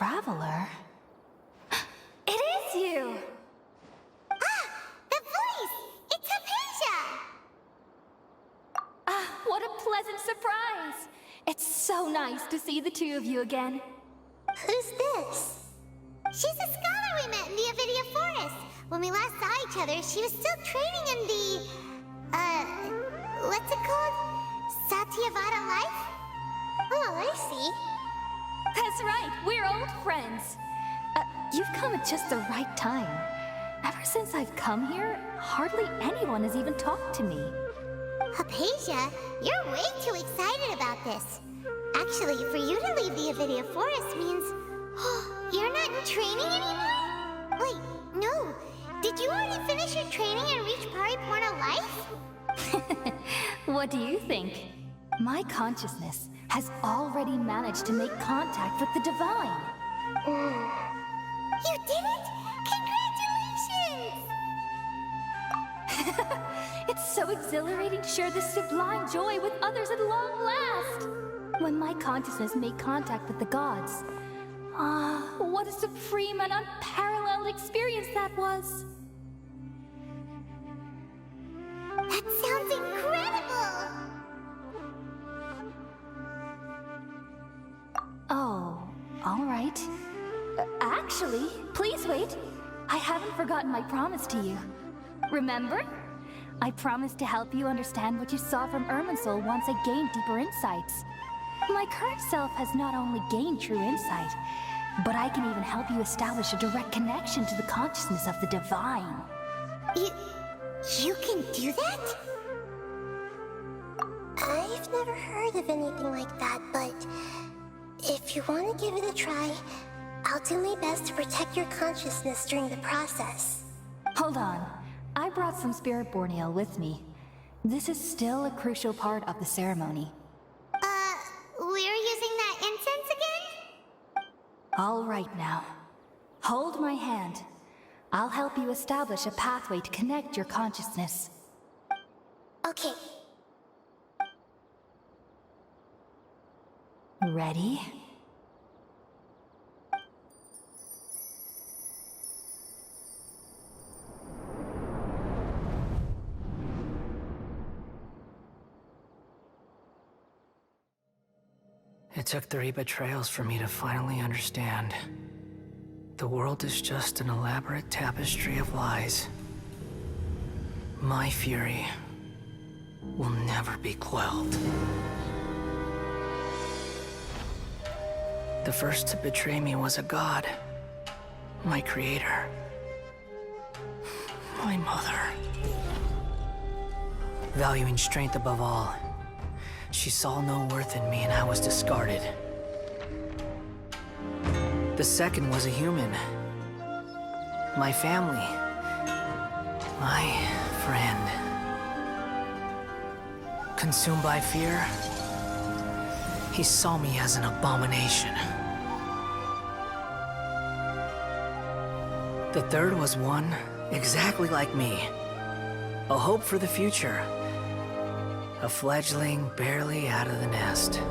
traveler? It is you! Ah! The voice! It's Hypatia! Ah, what a pleasant surprise! It's so nice to see the two of you again. Who's this? She's a scholar we met in the Avidia Forest. When we last saw each other, she was still training in the... what's it called? Satyavada life? Oh, I see. That's right, we're old friends. You've come at just the right time. Ever since I've come here, hardly anyone has even talked to me. Hypatia, you're way too excited about this. Actually, for you to leave the Avidia Forest means... you're not in training anymore? Wait, no. Did you already finish your training and reach Pariporna life? What do you think? My consciousness has already managed to make contact with the divine. You did it! Congratulations! It's so exhilarating to share this sublime joy with others at long last! When my consciousness made contact with the gods. Ah, what a supreme and unparalleled experience that was! That sounds incredible! Oh, all right. Actually, please wait. I haven't forgotten my promise to you. Remember? I promised to help you understand what you saw from Irminsul once I gained deeper insights. My current self has not only gained true insight, but I can even help you establish a direct connection to the consciousness of the divine. You can do that? I've never heard of anything like that, but if you want to give it a try, I'll do my best to protect your consciousness during the process. Hold on. I brought some spirit-born ale with me. This is still a crucial part of the ceremony. We're using that incense again? All right now. Hold my hand. I'll help you establish a pathway to connect your consciousness. Okay. Ready? It took 3 betrayals for me to finally understand. The world is just an elaborate tapestry of lies. My fury will never be quelled. The first to betray me was a god. My creator. My mother. Valuing strength above all, she saw no worth in me and I was discarded. The second was a human. My family. My friend. Consumed by fear, he saw me as an abomination. The third was one exactly like me. A hope for the future. A fledgling barely out of the nest.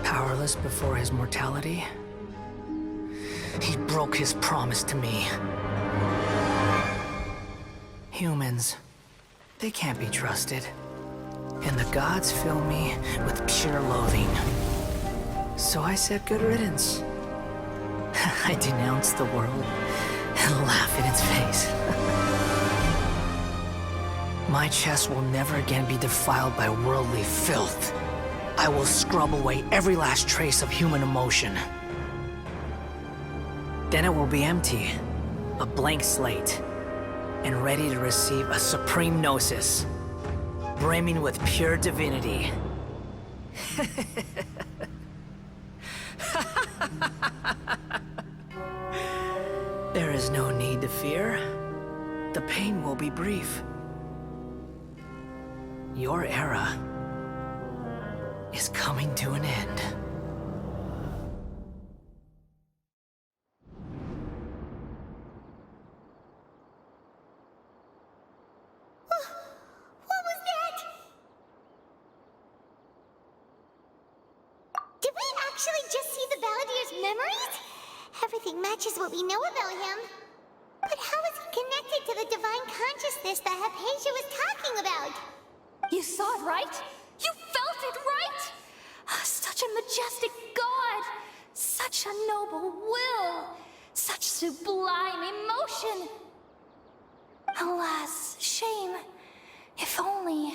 Powerless before his mortality, he broke his promise to me. Humans, they can't be trusted. And the gods fill me with pure loathing. So I said good riddance. I denounce the world and laugh in its face. My chest will never again be defiled by worldly filth. I will scrub away every last trace of human emotion. Then it will be empty, a blank slate, and ready to receive a supreme gnosis, brimming with pure divinity. There is no need to fear. The pain will be brief. Your era is coming to an end. What was that? memories? Everything matches what we know about him. But how is he connected to the divine consciousness that Hypatia was talking about? You saw it, right? You felt it, right? Such a majestic god! Such a noble will! Such sublime emotion! Alas, shame. If only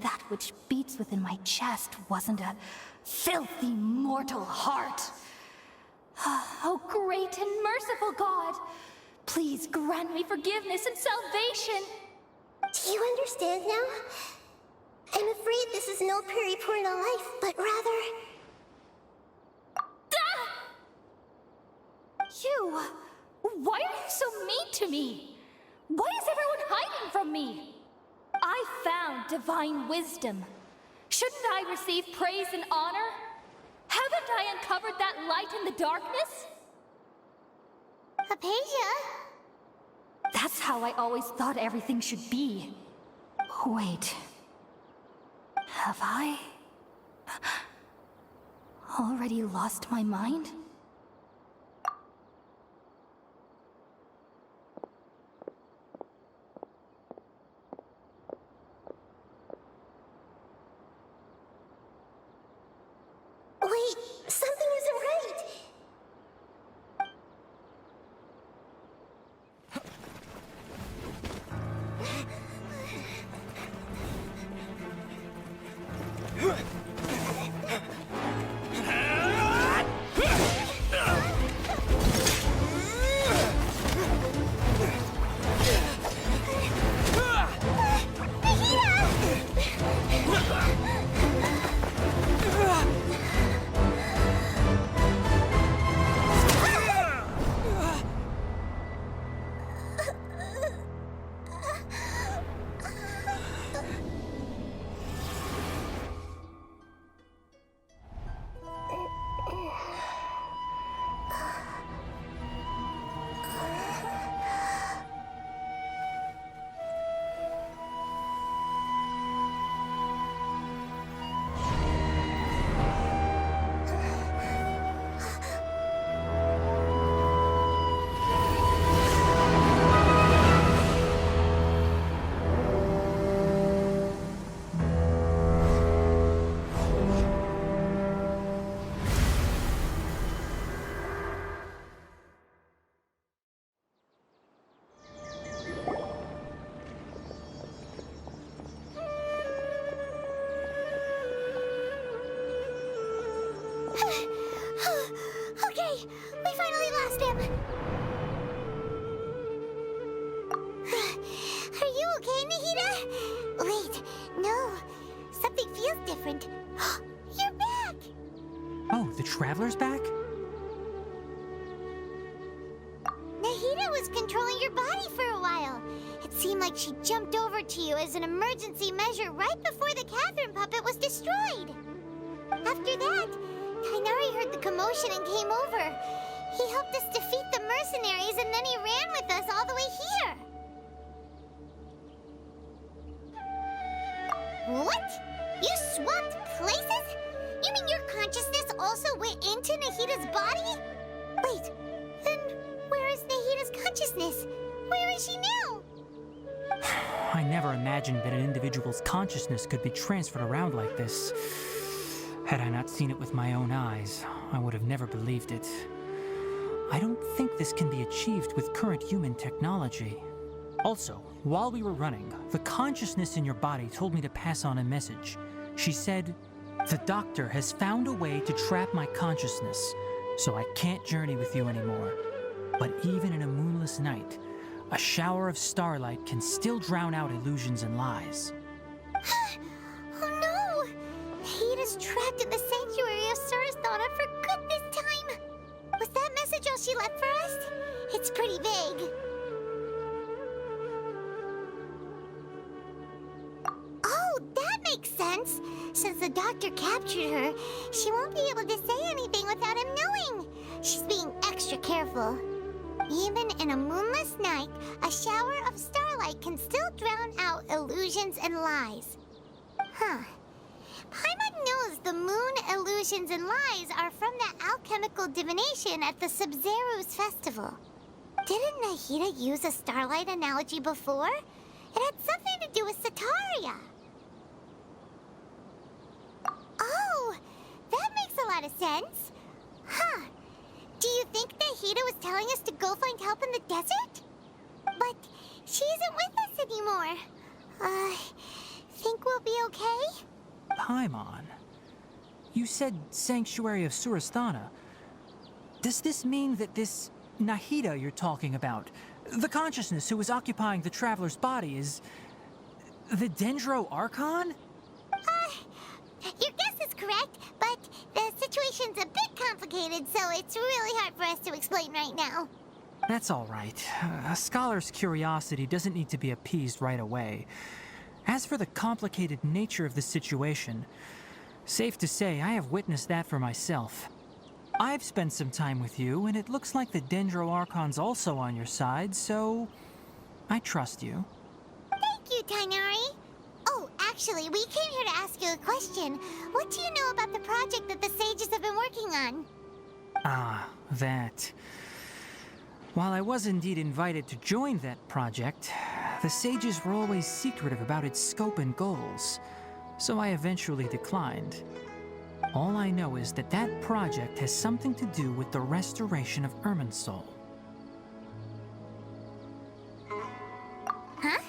that which beats within my chest wasn't a filthy mortal heart. Oh, great and merciful God, please grant me forgiveness and salvation. Do you understand now? I'm afraid this is no periportal life, but rather... You! Why are you so mean to me? Why is everyone hiding from me? I found divine wisdom. Shouldn't I receive praise and honor? Haven't I uncovered that light in the darkness? Hypatia? That's how I always thought everything should be. Wait. Have I already lost my mind? Wait, something isn't right. Okay, we finally lost him. Are you okay, Nahida? Wait, no. Something feels different. You're back! Oh, the Traveler's back? Nahida was controlling your body for a while. It seemed like she jumped over to you as an emergency measure right before the Catherine puppet was destroyed. After that, Kainari heard the commotion and came over. He helped us defeat the mercenaries and then he ran with us all the way here. What? You swapped places? You mean your consciousness also went into Nahida's body? Wait, then where is Nahida's consciousness? Where is she now? I never imagined that an individual's consciousness could be transferred around like this. Had I not seen it with my own eyes, I would have never believed it. I don't think this can be achieved with current human technology. Also, while we were running, the consciousness in your body told me to pass on a message. She said, "The doctor has found a way to trap my consciousness, so I can't journey with you anymore. But even in a moonless night, a shower of starlight can still drown out illusions and lies." Oh no! Nahida's trapped in the sanctuary of Surathana for good this time! Was that message all she left for us? It's pretty vague. Oh, that makes sense! Since the doctor captured her, she won't be able to say anything without him knowing. She's being extra careful. Even in a moonless night, a shower of starlight can still drown out illusions and lies. Huh. Paimon knows the moon illusions and lies are from the alchemical divination at the Sub-Zero's festival. Didn't Nahida use a starlight analogy before? It had something to do with Sataria. Oh, that makes a lot of sense. Huh. Do you think Nahida was telling us to go find help in the desert? But she isn't with us anymore. Think we'll be okay? Paimon, you said Sanctuary of Surasthana. Does this mean that this Nahida you're talking about, the consciousness who is occupying the traveler's body, is the Dendro Archon? Your guess is correct, but the situation's a bit complicated, so it's really hard for us to explain right now. That's all right. A scholar's curiosity doesn't need to be appeased right away. As for the complicated nature of the situation, safe to say I have witnessed that for myself. I've spent some time with you, and it looks like the Dendro Archon's also on your side, so I trust you. Thank you, Tainari. Oh, actually, we came here to ask you a question. What do you know about the project that the sages have been working on? Ah, that. While I was indeed invited to join that project, the sages were always secretive about its scope and goals, so I eventually declined. All I know is that that project has something to do with the restoration of Irminsul. Huh?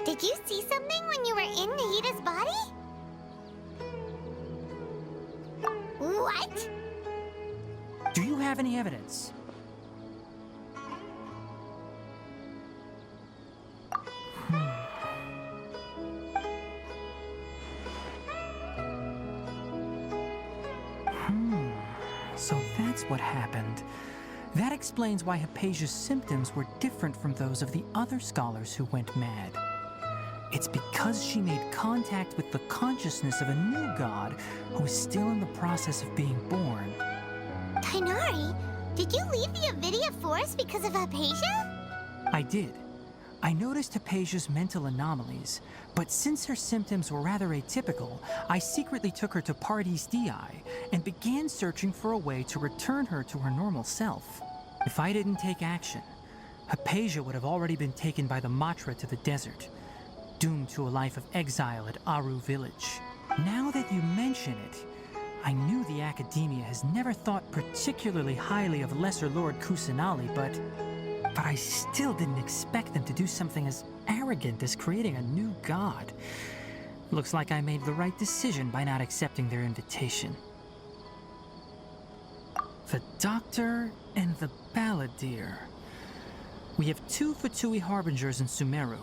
Did you see something when you were in Nahida's body? What? Do you have any evidence? So that's what happened. That explains why Hypatia's symptoms were different from those of the other scholars who went mad. It's because she made contact with the consciousness of a new god who is still in the process of being born. Tainari, did you leave the Avidia Forest because of Hypatia? I did. I noticed Hypatia's mental anomalies, but since her symptoms were rather atypical, I secretly took her to Pardes Dii and began searching for a way to return her to her normal self. If I didn't take action, Hypatia would have already been taken by the Matra to the desert, doomed to a life of exile at Aru village. Now that you mention it, I knew the Academia has never thought particularly highly of Lesser Lord Kusanali, but I still didn't expect them to do something as arrogant as creating a new god. Looks like I made the right decision by not accepting their invitation. The Doctor and the Balladeer. We have 2 Fatui Harbingers in Sumeru.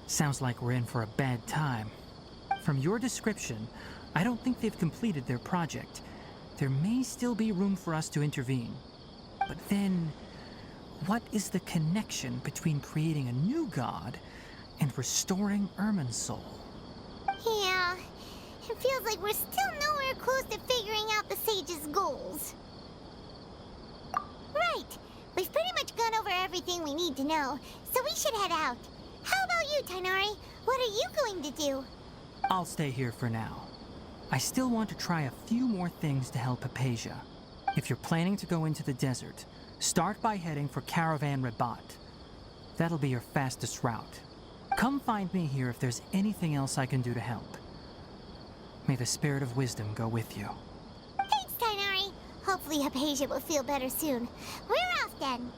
Sounds like we're in for a bad time. From your description, I don't think they've completed their project. There may still be room for us to intervene. But then, what is the connection between creating a new god and restoring Irminsul? Yeah, it feels like we're still nowhere close to figuring out the sage's goals. Right, we've pretty much gone over everything we need to know, so we should head out. How about you, Tainari? What are you going to do? I'll stay here for now. I still want to try a few more things to help Hypatia. If you're planning to go into the desert, start by heading for Caravan Rabat. That'll be your fastest route. Come find me here if there's anything else I can do to help. May the spirit of wisdom go with you. Thanks, Tainari. Hopefully Hypatia will feel better soon. We're off then.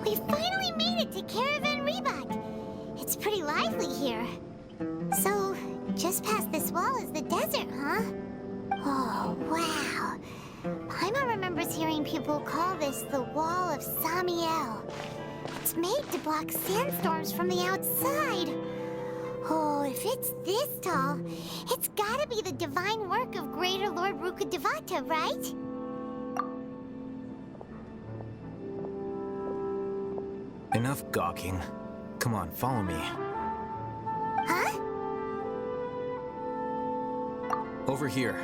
We finally made it to Caravan Rabat. It's pretty lively here. So, just past this wall is the desert, huh? Oh, wow. Paimon remembers hearing people call this the Wall of Samiel. It's made to block sandstorms from the outside. Oh, if it's this tall, it's gotta be the divine work of Greater Lord Rukkhadevata, right? Enough gawking. Come on, follow me. Huh? Over here.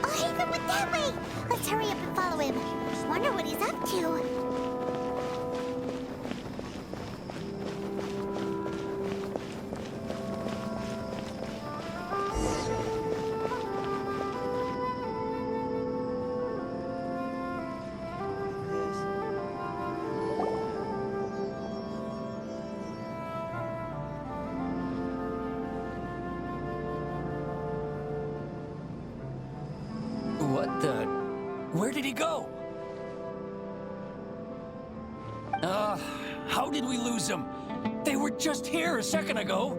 Oh, hey, come with that way! Let's Let's hurry up and follow him. Wonder what he's up to. What the... Where did he go? How did we lose him? They were just here a second ago.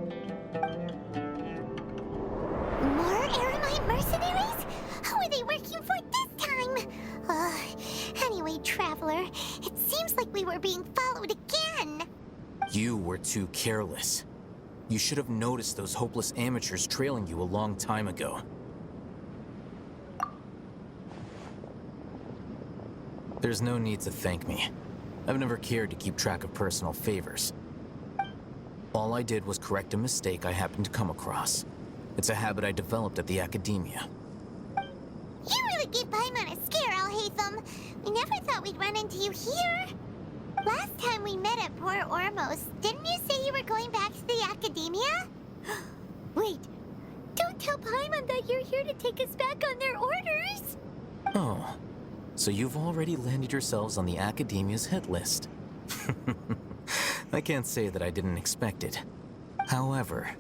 More Eremite mercenaries? Who are they working for this time? Anyway, Traveler, it seems like we were being followed again. You were too careless. You should have noticed those hopeless amateurs trailing you a long time ago. There's no need to thank me. I've never cared to keep track of personal favors. All I did was correct a mistake I happened to come across. It's a habit I developed at the academia. You really gave Paimon a scare, Alhaitham. We never thought we'd run into you here. Last time we met at Port Ormos, didn't you say you were going back to the academia? Wait, don't tell Paimon that you're here to take us back on their orders. Oh, so you've already landed yourselves on the academia's hit list. I can't say that I didn't expect it. However,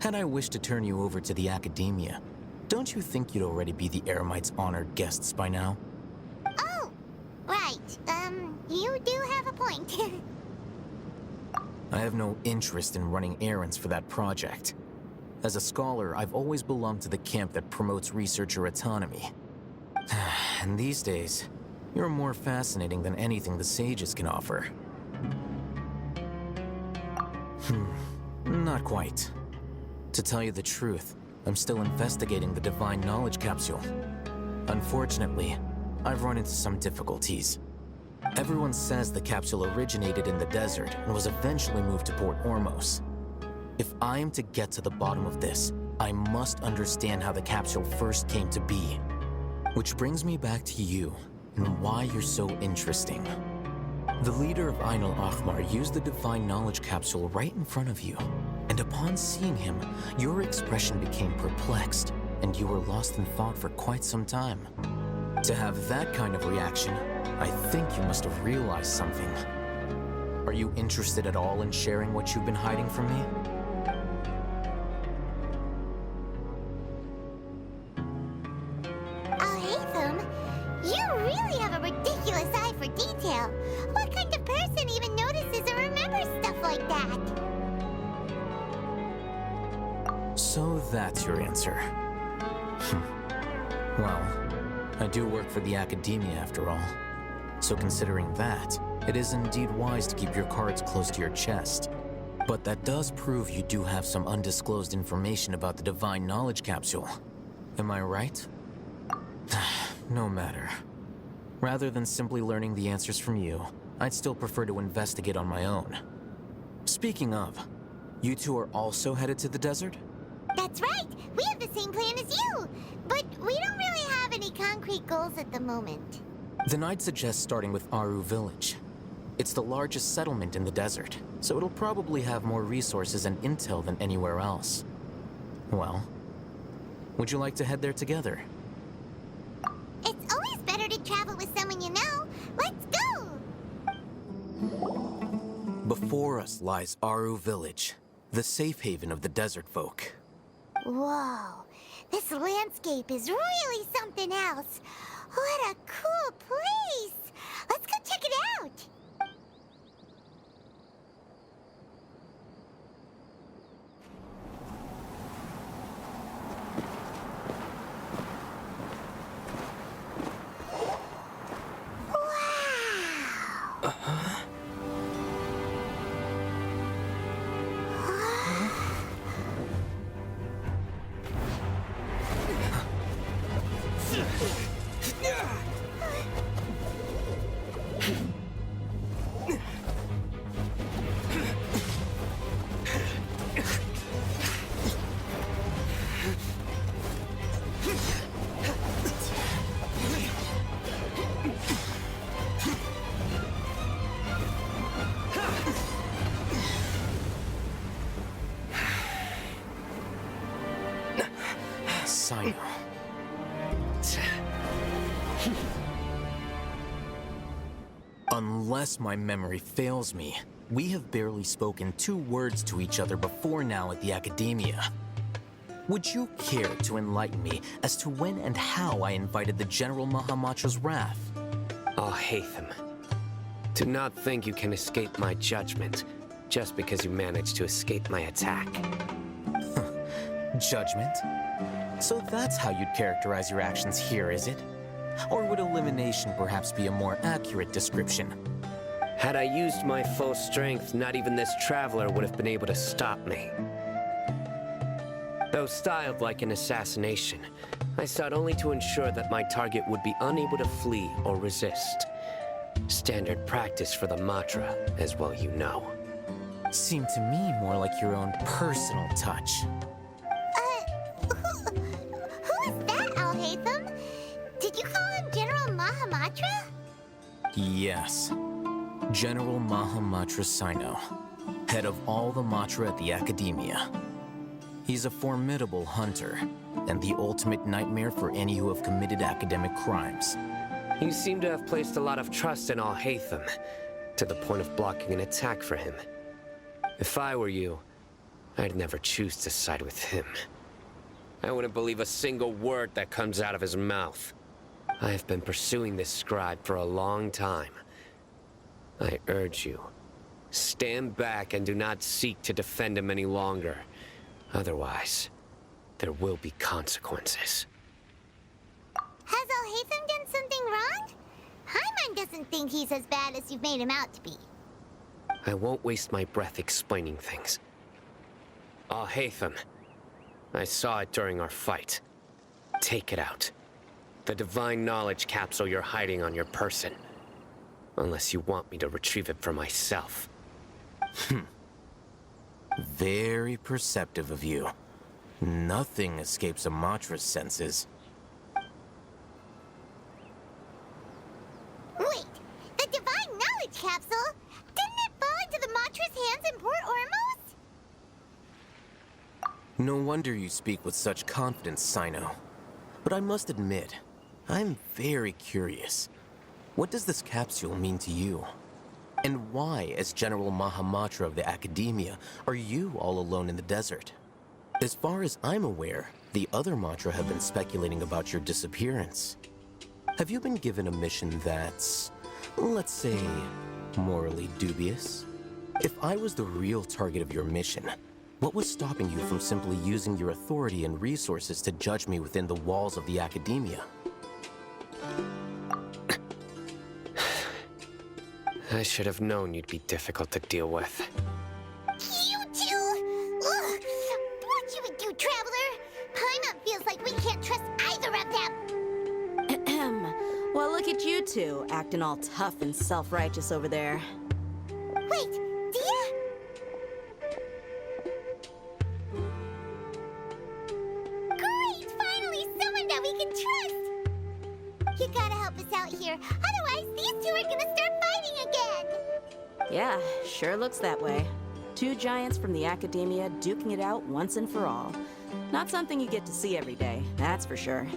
had I wished to turn you over to the academia, don't you think you'd already be the Eremites' honored guests by now? Oh, right. You do have a point. I have no interest in running errands for that project. As a scholar, I've always belonged to the camp that promotes researcher autonomy. And these days, you're more fascinating than anything the sages can offer. Not quite. To tell you the truth, I'm still investigating the Divine Knowledge Capsule. Unfortunately, I've run into some difficulties. Everyone says the capsule originated in the desert and was eventually moved to Port Ormos. If I am to get to the bottom of this, I must understand how the capsule first came to be. Which brings me back to you, and why you're so interesting. The leader of Ainul Ahmar used the Divine Knowledge Capsule right in front of you, and upon seeing him, your expression became perplexed, and you were lost in thought for quite some time. To have that kind of reaction, I think you must have realized something. Are you interested at all in sharing what you've been hiding from me? Alhaitham, you really have a ridiculous eye for detail. What kind of person even notices or remembers stuff like that? So that's your answer. Well, I do work for the academia after all. So considering that, it is indeed wise to keep your cards close to your chest. But that does prove you do have some undisclosed information about the Divine Knowledge Capsule. Am I right? No matter. Rather than simply learning the answers from you, I'd still prefer to investigate on my own. Speaking of, you two are also headed to the desert? That's right. We have the same plan as you. But we don't really have any concrete goals at the moment. Then I'd suggest starting with Aru Village. It's the largest settlement in the desert, so it'll probably have more resources and intel than anywhere else. Well, would you like to head there together? It's always better to travel with someone you know. Let's go! Before us lies Aru Village, the safe haven of the desert folk. Whoa, this landscape is really something else. What a cool place! Let's go check it out! Sino. Unless my memory fails me, we have barely spoken 2 words to each other before now at the Academia. Would you care to enlighten me as to when and how I invited the General Mahamatra's wrath? Alhaitham, do not think you can escape my judgment just because you managed to escape my attack. Judgment? So that's how you'd characterize your actions here, is it? Or would elimination perhaps be a more accurate description? Had I used my full strength, not even this traveler would have been able to stop me. Though styled like an assassination, I sought only to ensure that my target would be unable to flee or resist. Standard practice for the Matra, as well you know. Seemed to me more like your own personal touch. Who is that, Alhaitham? Did you call him General Mahamatra? Yes. General Mahamatra Sino, head of all the Matra at the Academia. He's a formidable hunter, and the ultimate nightmare for any who have committed academic crimes. You seem to have placed a lot of trust in Alhaitham, to the point of blocking an attack for him. If I were you, I'd never choose to side with him. I wouldn't believe a single word that comes out of his mouth. I have been pursuing this scribe for a long time. I urge you, stand back and do not seek to defend him any longer. Otherwise, there will be consequences. Has Alhaitham done something wrong? Paimon doesn't think he's as bad as you've made him out to be. I won't waste my breath explaining things. Alhaitham, I saw it during our fight. Take it out. The divine knowledge capsule you're hiding on your person. Unless you want me to retrieve it for myself. Very perceptive of you. Nothing escapes a Matra's senses. Wait, the divine knowledge capsule? Didn't it fall into the Matra's hands in Port Ormos? No wonder you speak with such confidence, Sino. But I must admit, I'm very curious. What does this capsule mean to you? And why, as General Mahamatra of the Academia, are you all alone in the desert? As far as I'm aware, the other Matra have been speculating about your disappearance. Have you been given a mission that's, let's say, morally dubious? If I was the real target of your mission, what was stopping you from simply using your authority and resources to judge me within the walls of the Academia? I should have known you'd be difficult to deal with. You two? Ugh! What you would do, Traveler? Paimon feels like we can't trust either of them. Ahem. Well, look at you two, acting all tough and self-righteous over there. Wait, Dia? Great! Finally, someone that we can trust! You gotta help us out here, otherwise these two are gonna start fighting again! Yeah, sure looks that way. 2 giants from the Academia duking it out once and for all. Not something you get to see every day, that's for sure.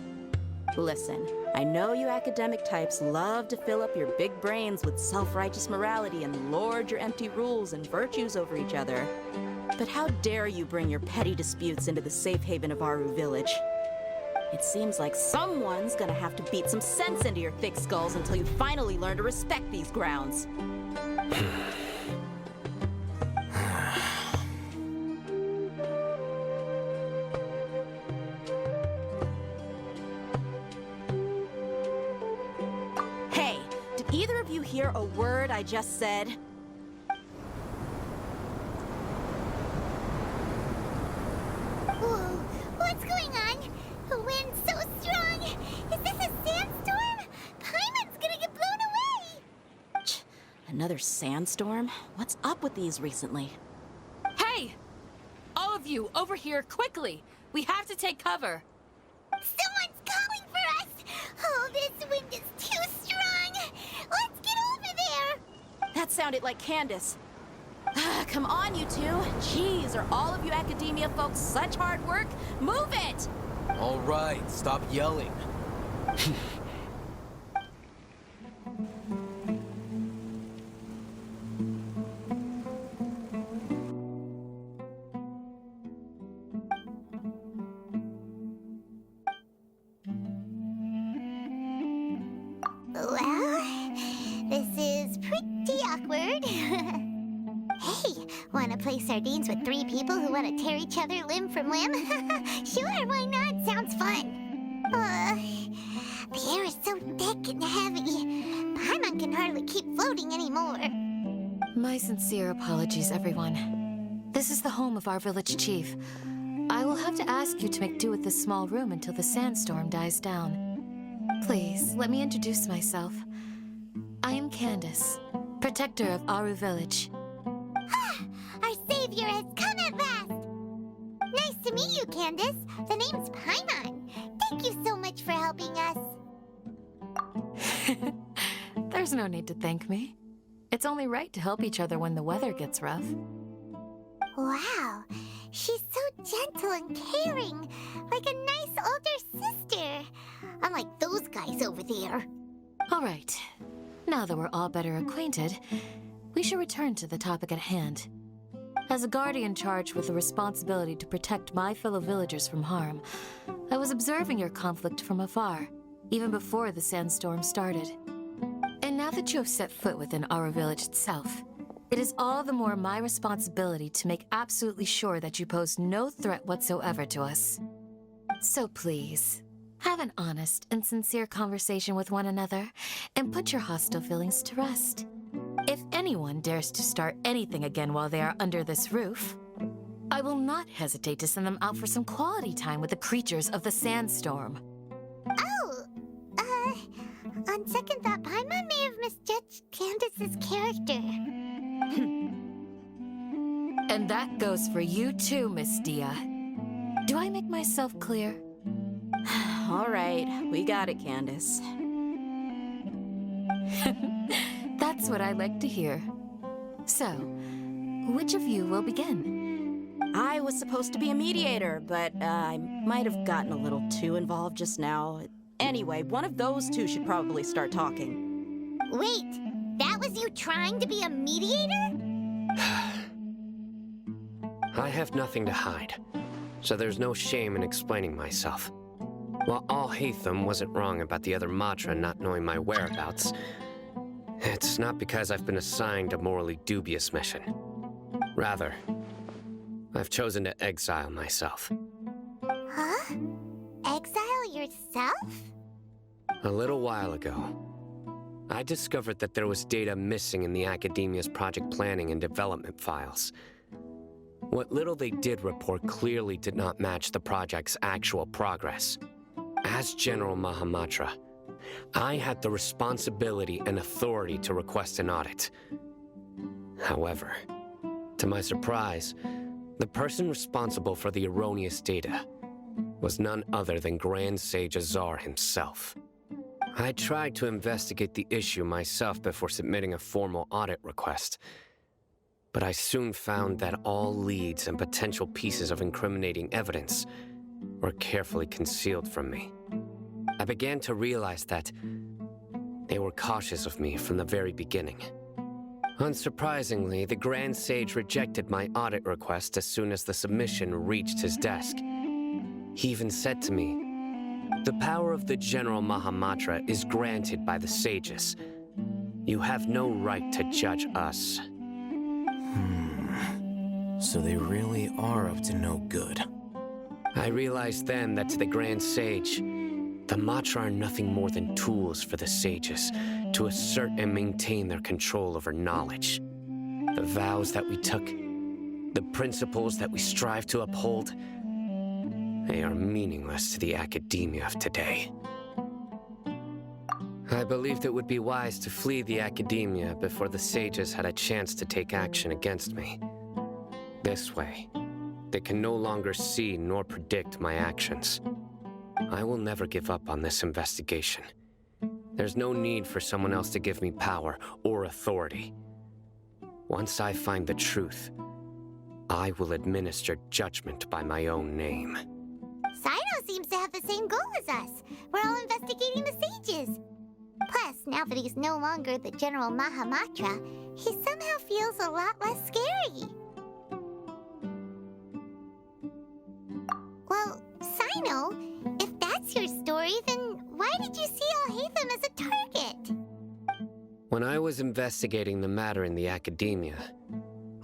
Listen, I know you academic types love to fill up your big brains with self-righteous morality and lord your empty rules and virtues over each other. But how dare you bring your petty disputes into the safe haven of Aru Village? It seems like someone's gonna have to beat some sense into your thick skulls until you finally learn to respect these grounds. Hey, did either of you hear a word I just said? Whoa, what's going on? The wind's so strong! Is this a sandstorm? Paimon's gonna get blown away! Another sandstorm? What's up with these recently? Hey! All of you, over here, quickly! We have to take cover! Someone's calling for us! Oh, this wind is too strong! Let's get over there! That sounded like Candace. Come on, you two. Jeez, are all of you Academia folks such hard work? Move it! All right, stop yelling. Well, this is pretty awkward. Hey, wanna play sardines with 3 people who wanna tear each other limb from limb? Sure, why not? Sounds fun. The air is so thick and heavy. Paimon can hardly keep floating anymore. My sincere apologies, everyone. This is the home of our village chief. I will have to ask you to make do with this small room until the sandstorm dies down. Please, let me introduce myself. I am Candace, protector of Aru Village. Our savior has come at last! Nice to meet you, Candace. The name's Paimon. Thank you so much for helping us. There's no need to thank me. It's only right to help each other when the weather gets rough. Wow, she's so gentle and caring, like a nice older sister. Unlike those guys over there. All right. Now that we're all better acquainted, we should return to the topic at hand. As a guardian charged with the responsibility to protect my fellow villagers from harm, I was observing your conflict from afar, even before the sandstorm started. And now that you have set foot within our village itself, it is all the more my responsibility to make absolutely sure that you pose no threat whatsoever to us. So please, have an honest and sincere conversation with one another, and put your hostile feelings to rest. If anyone dares to start anything again while they are under this roof, I will not hesitate to send them out for some quality time with the creatures of the sandstorm. Oh, on second thought, Paimon may have misjudged Candace's character. And that goes for you too, Miss Dia. Do I make myself clear? All right, we got it, Candace. That's what I like to hear. So, which of you will begin? I was supposed to be a mediator, but I might have gotten a little too involved just now. Anyway, one of those two should probably start talking. Wait, that was you trying to be a mediator? I have nothing to hide, so there's no shame in explaining myself. While Alhaitham wasn't wrong about the other Matra not knowing my whereabouts, it's not because I've been assigned a morally dubious mission. Rather, I've chosen to exile myself. Huh? Exile yourself? A little while ago, I discovered that there was data missing in the Academia's project planning and development files. What little they did report clearly did not match the project's actual progress. As General Mahamatra, I had the responsibility and authority to request an audit. However, to my surprise, the person responsible for the erroneous data was none other than Grand Sage Azar himself. I tried to investigate the issue myself before submitting a formal audit request, but I soon found that all leads and potential pieces of incriminating evidence were carefully concealed from me. I began to realize that they were cautious of me from the very beginning. Unsurprisingly, the Grand Sage rejected my audit request as soon as the submission reached his desk. He even said to me, "The power of the General Mahamatra is granted by the sages. You have no right to judge us." So they really are up to no good. I realized then that to the Grand Sage, the Matra are nothing more than tools for the sages to assert and maintain their control over knowledge. The vows that we took, the principles that we strive to uphold, they are meaningless to the academia of today. I believed it would be wise to flee the academia before the sages had a chance to take action against me. This way, they can no longer see nor predict my actions. I will never give up on this investigation. There's no need for someone else to give me power or authority. Once I find the truth, I will administer judgment by my own name. Sino seems to have the same goal as us. We're all investigating the sages. Plus, now that he's no longer the General Mahamatra, he somehow feels a lot less scary. Well, Sino, if that's your story, then why did you see Alhaitham as a target? When I was investigating the matter in the academia,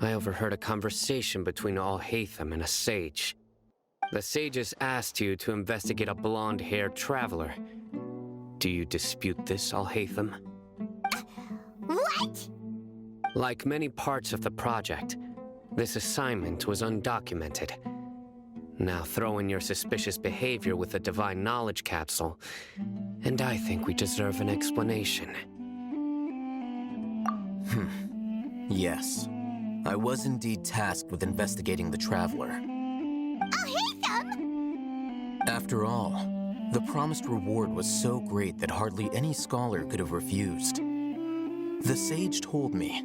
I overheard a conversation between Alhaitham and a sage. The sages asked you to investigate a blonde-haired traveler. Do you dispute this, Alhaitham? What? Like many parts of the project, this assignment was undocumented. Now throw in your suspicious behavior with the Divine Knowledge Capsule, and I think we deserve an explanation. Yes. I was indeed tasked with investigating the Traveler. Alhaitham! After all, the promised reward was so great that hardly any scholar could have refused. The sage told me,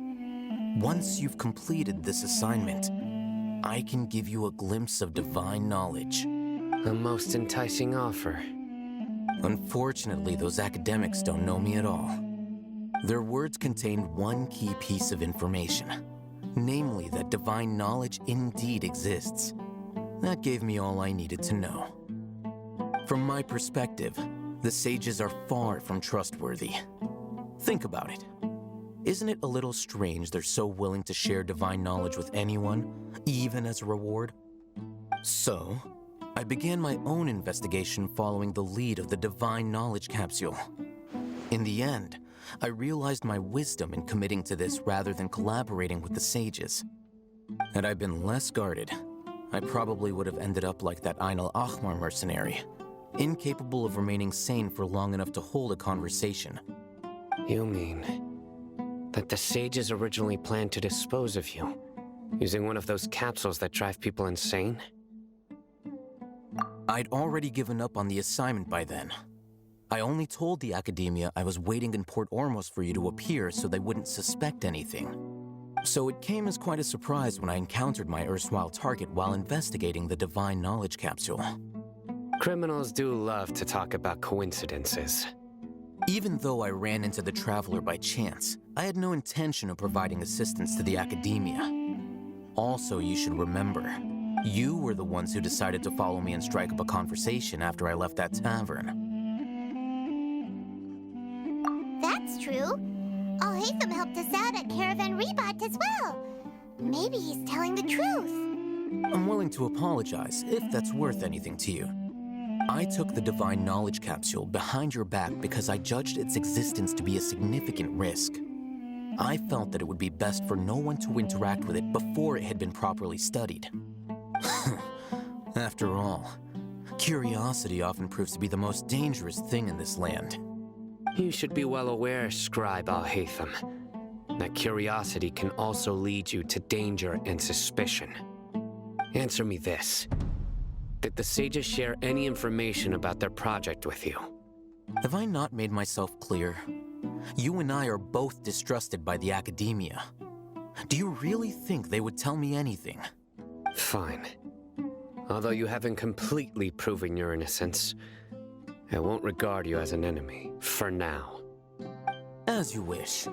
once you've completed this assignment, I can give you a glimpse of divine knowledge. A most enticing offer. Unfortunately, those academics don't know me at all. Their words contained one key piece of information, namely that divine knowledge indeed exists. That gave me all I needed to know. From my perspective, the sages are far from trustworthy. Think about it. Isn't it a little strange they're so willing to share divine knowledge with anyone, even as a reward? So, I began my own investigation following the lead of the Divine Knowledge Capsule. In the end, I realized my wisdom in committing to this rather than collaborating with the sages. Had I been less guarded, I probably would have ended up like that Ain al-Ahmar mercenary, incapable of remaining sane for long enough to hold a conversation. You mean that the sages originally planned to dispose of you, using one of those capsules that drive people insane? I'd already given up on the assignment by then. I only told the academia I was waiting in Port Ormos for you to appear so they wouldn't suspect anything. So it came as quite a surprise when I encountered my erstwhile target while investigating the Divine Knowledge Capsule. Criminals do love to talk about coincidences. Even though I ran into the Traveler by chance, I had no intention of providing assistance to the academia. Also, you should remember, you were the ones who decided to follow me and strike up a conversation after I left that tavern. That's true. Alhaitham helped us out at Caravan Rebat as well. Maybe he's telling the truth. I'm willing to apologize, if that's worth anything to you. I took the Divine Knowledge Capsule behind your back because I judged its existence to be a significant risk. I felt that it would be best for no one to interact with it before it had been properly studied. After all, curiosity often proves to be the most dangerous thing in this land. You should be well aware, Scribe Alhaitham, that curiosity can also lead you to danger and suspicion. Answer me this. Did the sages share any information about their project with you? Have I not made myself clear? You and I are both distrusted by the academia. Do you really think they would tell me anything? Fine. Although you haven't completely proven your innocence, I won't regard you as an enemy, for now. As you wish.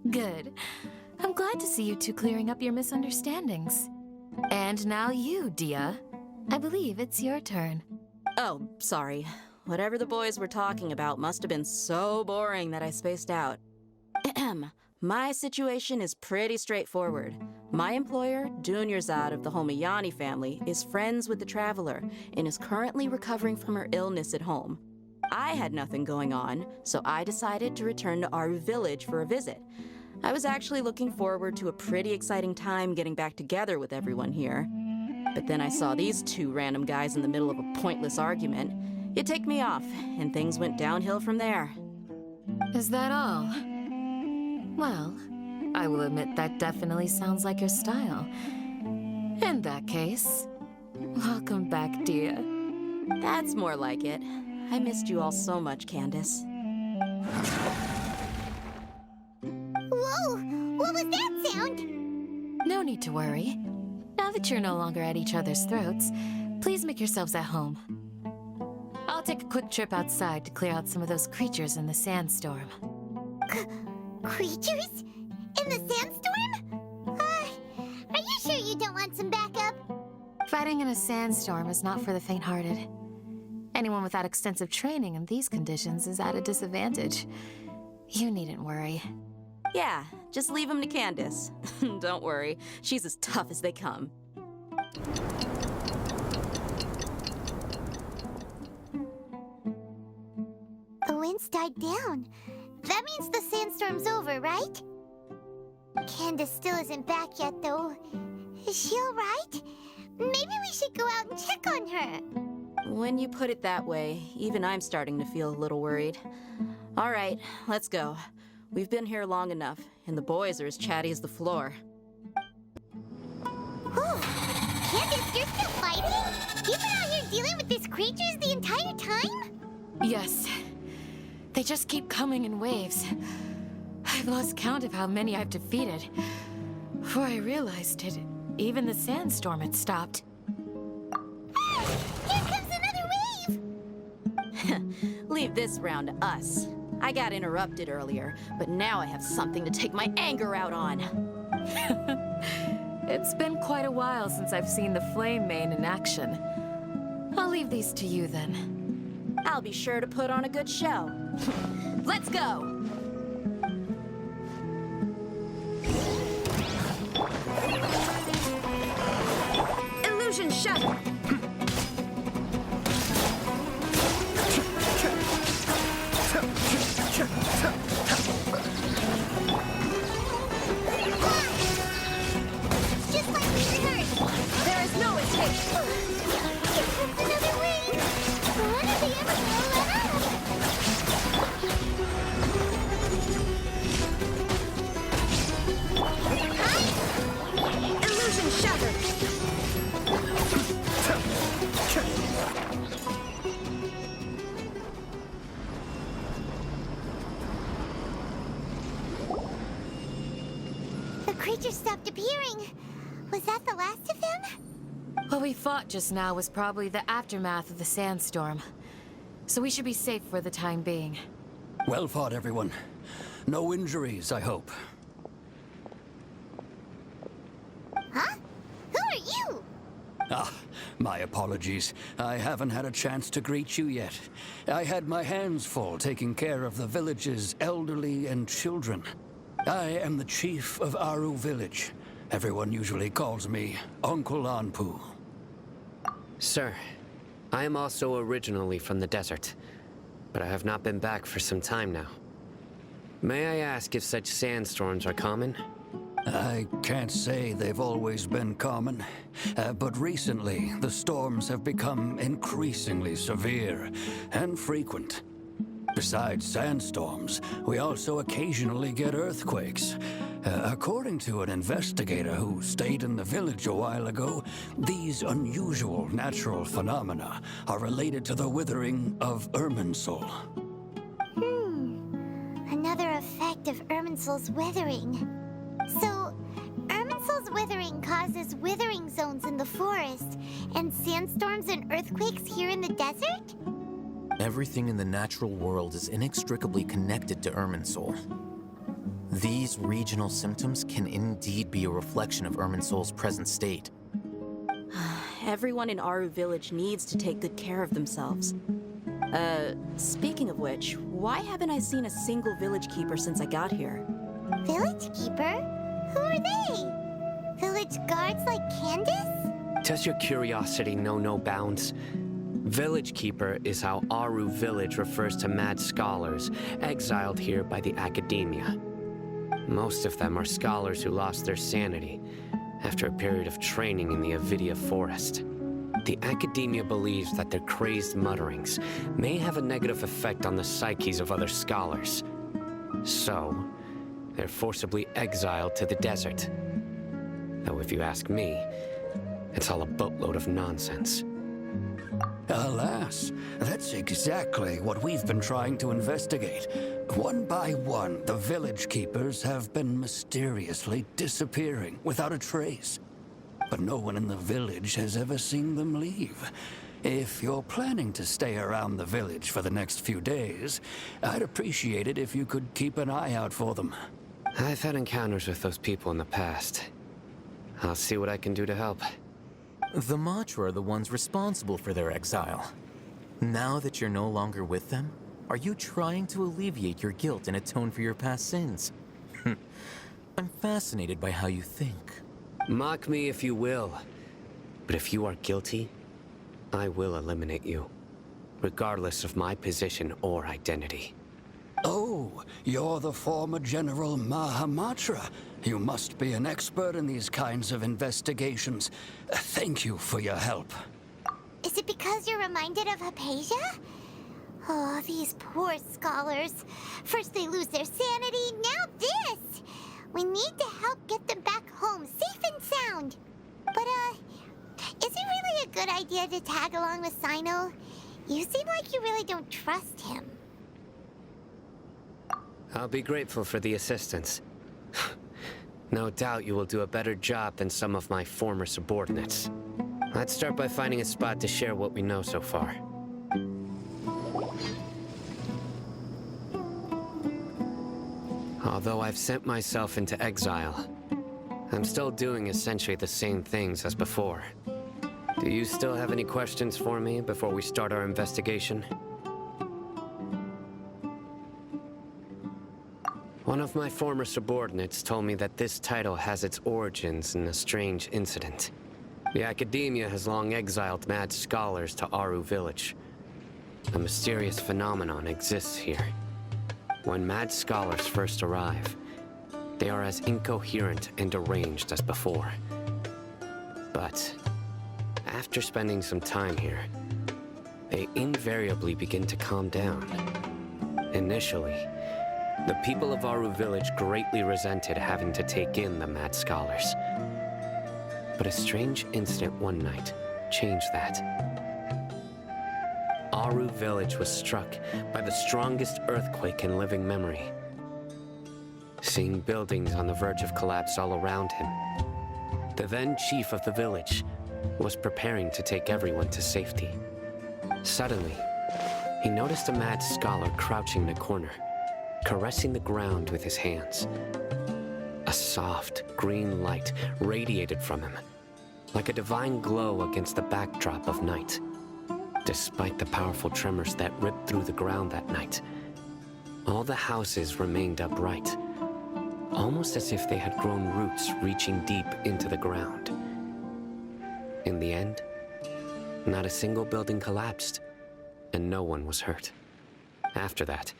Good. I'm glad to see you two clearing up your misunderstandings. And now you, Dia. I believe it's your turn. Oh, sorry. Whatever the boys were talking about must have been so boring that I spaced out. My situation is pretty straightforward. My employer, Dunyarzad of the Homayani family, is friends with the Traveler and is currently recovering from her illness at home. I had nothing going on, so I decided to return to Aru village for a visit. I was actually looking forward to a pretty exciting time getting back together with everyone here. But then I saw these two random guys in the middle of a pointless argument. It ticked me off, and things went downhill from there. Is that all? Well, I will admit that definitely sounds like your style. In that case, welcome back, Dia. That's more like it. I missed you all so much, Candace. Whoa! What was that sound? No need to worry. Now that that you're no longer at each other's throats, please make yourselves at home. I'll take a quick trip outside to clear out some of those creatures in the sandstorm. Creatures? In the sandstorm? Are you sure you don't want some backup? Fighting in a sandstorm is not for the faint-hearted. Anyone without extensive training in these conditions is at a disadvantage. You needn't worry. Yeah, just leave him to Candace. Don't worry, she's as tough as they come. The wind's died down. That means the sandstorm's over, right? Candace still isn't back yet, though. Is she alright? Maybe we should go out and check on her. When you put it that way, even I'm starting to feel a little worried. All right, let's go. We've been here long enough, and the boys are as chatty as the floor. Whew. Candace, you're still fighting? You've been out here dealing with these creatures the entire time? Yes. They just keep coming in waves. I've lost count of how many I've defeated. Before I realized it, even the sandstorm had stopped. Here comes another wave! Leave this round to us. I got interrupted earlier, but now I have something to take my anger out on. It's been quite a while since I've seen the Flame Mane in action. I'll leave these to you then. I'll be sure to put on a good show. Let's go! Illusion shattered! Just like we rehearsed! There is no escape! Here comes another wave! When are they ever gonna let up? Illusion shattered! The creature stopped appearing. Was that the last of them? What we fought just now was probably the aftermath of the sandstorm. So we should be safe for the time being. Well fought, everyone. No injuries, I hope. Huh? Who are you? Ah, my apologies. I haven't had a chance to greet you yet. I had my hands full taking care of the village's elderly and children. I am the chief of Aru Village. Everyone usually calls me Uncle Anpu. Sir, I am also originally from the desert, but I have not been back for some time now. May I ask if such sandstorms are common? I can't say they've always been common, but recently the storms have become increasingly severe and frequent. Besides sandstorms, we also occasionally get earthquakes. According to an investigator who stayed in the village a while ago, these unusual natural phenomena are related to the withering of Irminsul. Another effect of Irminsul's withering. So, Irminsul's withering causes withering zones in the forest, and sandstorms and earthquakes here in the desert? Everything in the natural world is inextricably connected to Irminsul. These regional symptoms can indeed be a reflection of Irminsul's present state. Everyone in Aru Village needs to take good care of themselves. Speaking of which, why haven't I seen a single village keeper since I got here? Village keeper? Who are they? Village guards like Candace? Does your curiosity know no bounds? Village Keeper is how Aru Village refers to mad scholars exiled here by the academia. Most of them are scholars who lost their sanity after a period of training in the Avidia Forest. The academia believes that their crazed mutterings may have a negative effect on the psyches of other scholars. So, they're forcibly exiled to the desert. Though if you ask me, it's all a boatload of nonsense. Alas, that's exactly what we've been trying to investigate. One by one, the village keepers have been mysteriously disappearing without a trace. but no one in the village has ever seen them leave. If you're planning to stay around the village for the next few days, I'd appreciate it if you could keep an eye out for them. I've had encounters with those people in the past. I'll see what I can do to help. The Matra are the ones responsible for their exile. Now that you're no longer with them, are you trying to alleviate your guilt and atone for your past sins? I'm fascinated by how you think. Mock me if you will, but if you are guilty, I will eliminate you, regardless of my position or identity. Oh, you're the former General Mahamatra. You must be an expert in these kinds of investigations. Thank you for your help. Is it because you're reminded of Hypatia? Oh, these poor scholars. First they lose their sanity, now this! We need to help get them back home, safe and sound. But, is it really a good idea to tag along with Sino? You seem like you really don't trust him. I'll be grateful for the assistance. No doubt you will do a better job than some of my former subordinates. Let's start by finding a spot to share what we know so far. Although I've sent myself into exile, I'm still doing essentially the same things as before. Do you still have any questions for me before we start our investigation? One of my former subordinates told me that this title has its origins in a strange incident. The Academia has long exiled mad scholars to Aru Village. A mysterious phenomenon exists here. When mad scholars first arrive, they are as incoherent and deranged as before. But after spending some time here, they invariably begin to calm down. Initially, the people of Aru Village greatly resented having to take in the mad scholars. But a strange incident one night changed that. Aru Village was struck by the strongest earthquake in living memory. Seeing buildings on the verge of collapse all around him, the then chief of the village was preparing to take everyone to safety. Suddenly, he noticed a mad scholar crouching in a corner, caressing the ground with his hands. A soft, green light radiated from him, like a divine glow against the backdrop of night. Despite the powerful tremors that ripped through the ground that night, all the houses remained upright, almost as if they had grown roots reaching deep into the ground. In the end, not a single building collapsed, and no one was hurt. After that,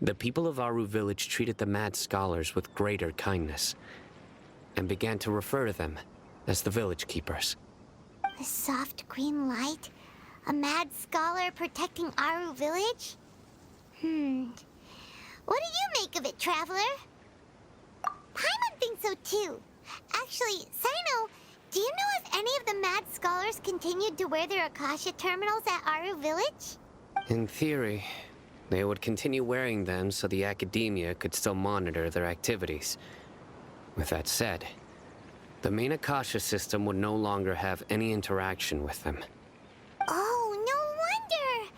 the people of Aru Village treated the mad scholars with greater kindness, and began to refer to them as the village keepers. The soft green light? A mad scholar protecting Aru Village? What do you make of it, Traveler? Paimon thinks so too. Actually, Sino, do you know if any of the mad scholars continued to wear their Akasha terminals at Aru Village? In theory, they would continue wearing them so the Academia could still monitor their activities. With that said, the main Akasha system would no longer have any interaction with them. Oh, no wonder!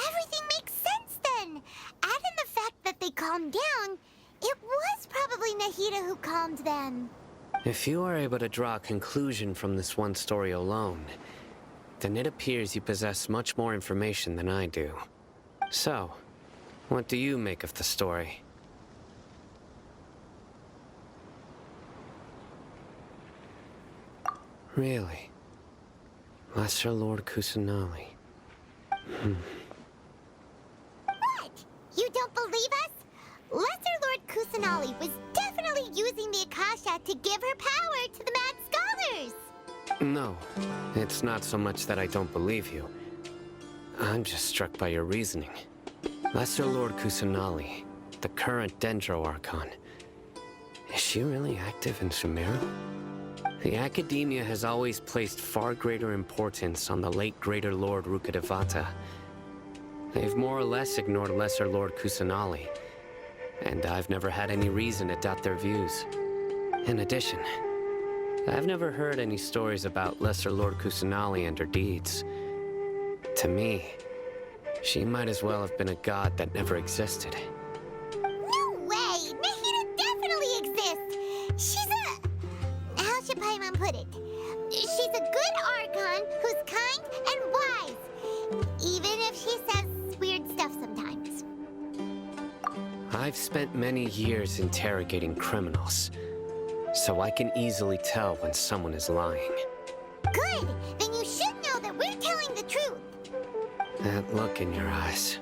Everything makes sense then! Add in the fact that they calmed down, it was probably Nahida who calmed them. If you are able to draw a conclusion from this one story alone, then it appears you possess much more information than I do. So, what do you make of the story? Really? Lesser Lord Kusanali. What? You don't believe us? Lesser Lord Kusanali was definitely using the Akasha to give her power to the mad scholars! No, it's not so much that I don't believe you. I'm just struck by your reasoning. Lesser Lord Kusanali, the current Dendro Archon. Is she really active in Sumeru? The Academia has always placed far greater importance on the late Greater Lord Rukkhadevata. They've more or less ignored Lesser Lord Kusanali, and I've never had any reason to doubt their views. In addition, I've never heard any stories about Lesser Lord Kusanali and her deeds. To me, she might as well have been a god that never existed. No way! Nahida definitely exists! She's a... How should Paimon put it? She's a good Archon who's kind and wise. Even if she says weird stuff sometimes. I've spent many years interrogating criminals, so I can easily tell when someone is lying. Good! Then you should know that we're telling the truth. That look in your eyes.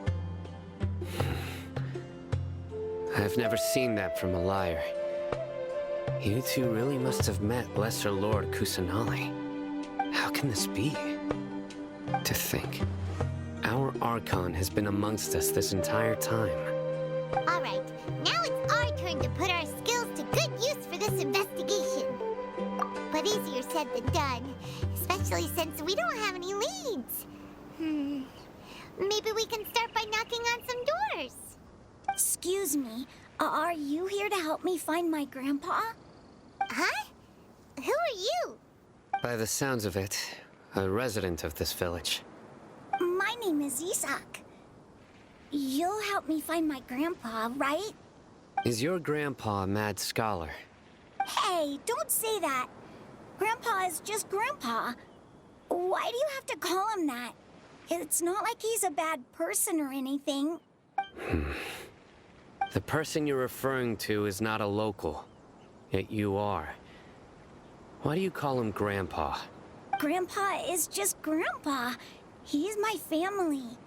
I've never seen that from a liar. You two really must have met Lesser Lord Kusanali. How can this be? To think, our Archon has been amongst us this entire time. Alright, now it's our turn to put our skills to good use for this investigation. But easier said than done, especially since we don't have any leads. Maybe we can start by knocking on some doors. Excuse me, are you here to help me find my grandpa? Huh? Who are you? By the sounds of it, a resident of this village. My name is Isak. You'll help me find my grandpa, right? Is your grandpa a mad scholar? Hey, don't say that. Grandpa is just Grandpa. Why do you have to call him that? It's not like he's a bad person or anything. The person you're referring to is not a local, yet you are. Why do you call him Grandpa? Grandpa is just Grandpa. He's my family.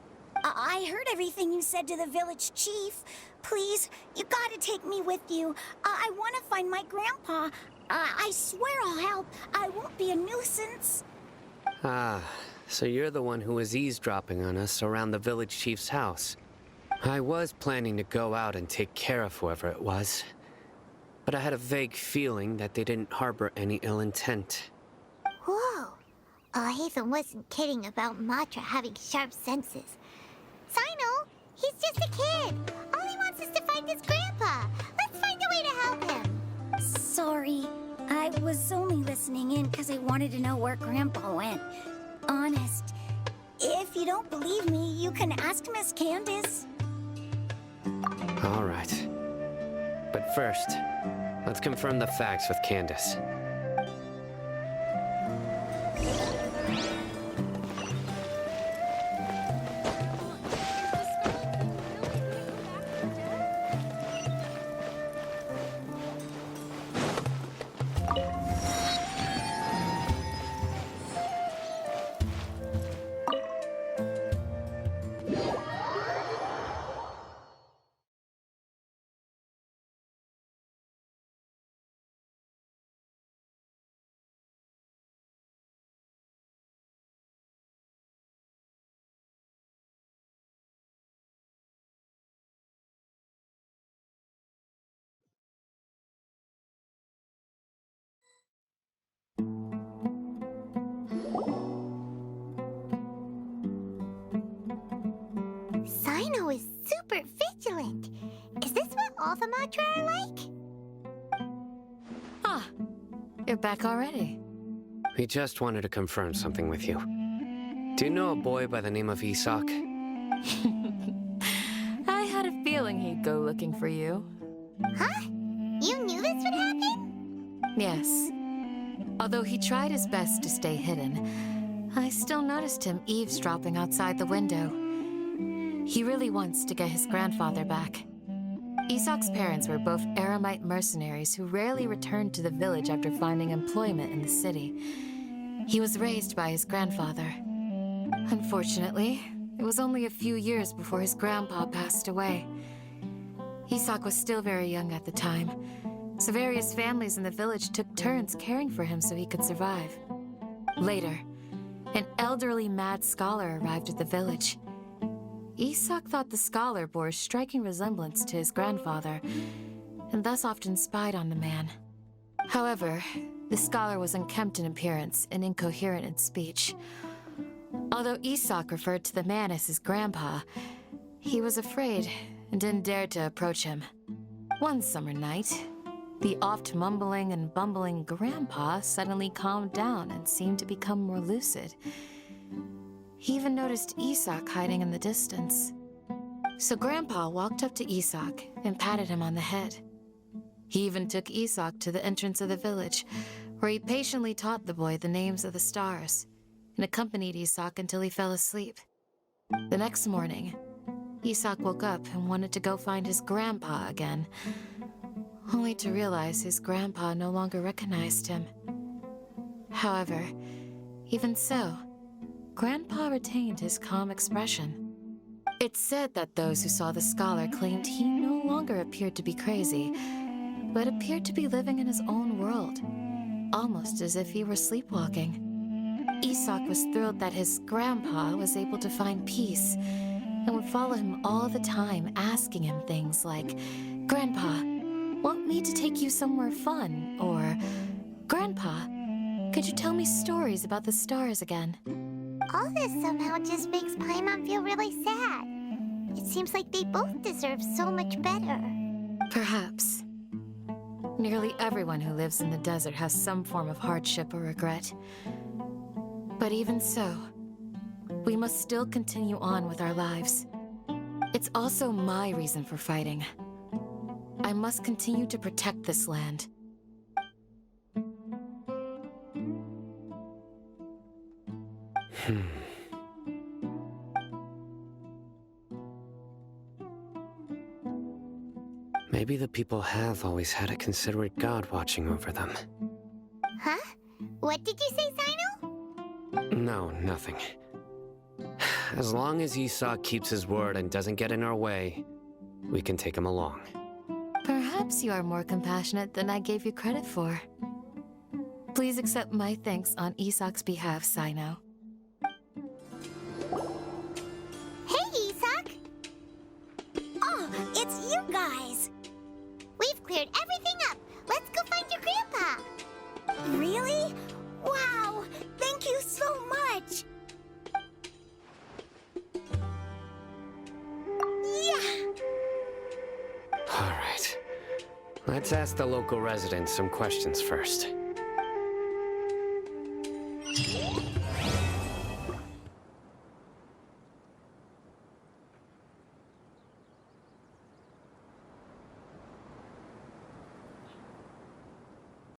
I heard everything you said to the village chief. Please, you gotta take me with you. I want to find my grandpa. I swear I'll help. I won't be a nuisance. Ah, so you're the one who was eavesdropping on us around the village chief's house. I was planning to go out and take care of whoever it was, but I had a vague feeling that they didn't harbor any ill intent. Whoa. Hatham wasn't kidding about Matra having sharp senses. Sino, he's just a kid. All he wants is to find his grandpa. Let's find a way to help him. Sorry. I was only listening in because I wanted to know where Grandpa went. Honest. If you don't believe me, you can ask Miss Candace. All right. But first, let's confirm the facts with Candace. Sino is super vigilant. Is this what all the Matra are like? Ah, you're back already. We just wanted to confirm something with you. Do you know a boy by the name of Isak? I had a feeling he'd go looking for you. Huh? You knew this would happen? Yes. Although he tried his best to stay hidden, I still noticed him eavesdropping outside the window. He really wants to get his grandfather back. Isak's parents were both Aramite mercenaries who rarely returned to the village after finding employment in the city. He was raised by his grandfather. Unfortunately, it was only a few years before his grandpa passed away. Isak was still very young at the time, so various families in the village took turns caring for him so he could survive. Later, an elderly mad scholar arrived at the village. Isak thought the scholar bore a striking resemblance to his grandfather, and thus often spied on the man. However, the scholar was unkempt in appearance and incoherent in speech. Although Isak referred to the man as his grandpa, he was afraid and didn't dare to approach him. One summer night, The oft mumbling and bumbling Grandpa suddenly calmed down and seemed to become more lucid. He even noticed Isak hiding in the distance. So Grandpa walked up to Isak and patted him on the head. He even took Isak to the entrance of the village, where he patiently taught the boy the names of the stars, and accompanied Isak until he fell asleep. The next morning, Isak woke up and wanted to go find his grandpa again, only to realize his grandpa no longer recognized him. However, even so, Grandpa retained his calm expression. It's said that those who saw the scholar claimed he no longer appeared to be crazy, but appeared to be living in his own world, almost as if he were sleepwalking. Isak was thrilled that his grandpa was able to find peace, and would follow him all the time, asking him things like, "Grandpa, want me to take you somewhere fun?" Or, "Grandpa, could you tell me stories about the stars again?" All this somehow just makes Paimon feel really sad. It seems like they both deserve so much better. Perhaps. Nearly everyone who lives in the desert has some form of hardship or regret. But even so, we must still continue on with our lives. It's also my reason for fighting. I must continue to protect this land. Maybe the people have always had a considerate god watching over them. Huh? What did you say, Sino? No, nothing. As long as Isak keeps his word and doesn't get in our way, we can take him along. Perhaps you are more compassionate than I gave you credit for. Please accept my thanks on Isak's behalf, Sino. Hey, Isak! Oh, it's you guys! We've cleared everything up. Let's go find your grandpa. Really? Wow! Thank you so much! Yeah! All right. Let's ask the local residents some questions first.